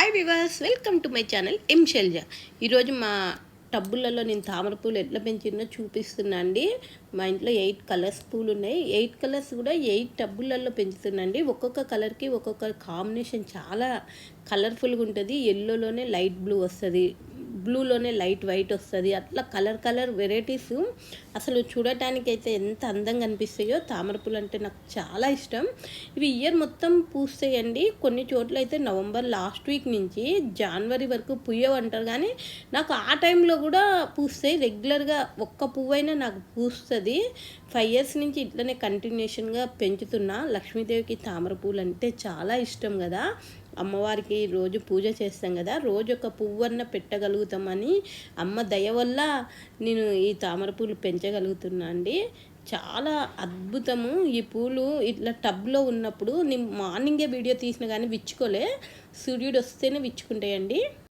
Hi viewers, welcome to my channel M Shailaja. ఈరోజు మా టబ్బులలో నేను తామర పూలు ఎట్లా పెంచినో చూపిస్తున్నా అండి. మా ఇంట్లో 8 కలర్స్ పూలు ఉన్నాయి. 8 కలర్స్ కూడా 8 టబ్బులలో పెంచుతున్నాండి. ఒక్కొక్క కలర్కి ఒక్కొక్క కాంబినేషన్ చాలా కలర్ఫుల్గా ఉంటుంది. ఎల్లోలోనే లైట్ బ్లూ వస్తుంది, బ్లూలోనే లైట్ వైట్ వస్తుంది. అట్లా కలర్ వెరైటీస్ అసలు చూడటానికి అయితే ఎంత అందంగా అనిపిస్తాయో. తామరపూలు అంటే నాకు చాలా ఇష్టం. ఇవి ఇయర్ మొత్తం పూస్తాయండి. కొన్ని చోట్ల అయితే నవంబర్ లాస్ట్ వీక్ నుంచి జనవరి వరకు పుయ్యవంటారు, కానీ నాకు ఆ టైంలో కూడా పూస్తాయి. రెగ్యులర్గా ఒక్క పువ్వైనా నాకు పూస్తుంది. 5 years నుంచి ఇట్లనే కంటిన్యూషన్గా పెంచుతున్నా. లక్ష్మీదేవికి తామర పూలు అంటే చాలా ఇష్టం కదా. అమ్మవారికి రోజు పూజ చేస్తాం కదా, రోజు ఒక పువ్వన్న పెట్టగలుగుతామని అమ్మ దయ వల్ల నేను ఈ తామర పూలు పెంచగలుగుతున్నా అండి. చాలా అద్భుతము. ఈ పూలు ఇట్లా టబ్లో ఉన్నప్పుడు నేను మార్నింగే వీడియో తీసిన కానీ విచ్చుకోలే, సూర్యుడు వస్తేనే విచ్చుకుంటాయండి.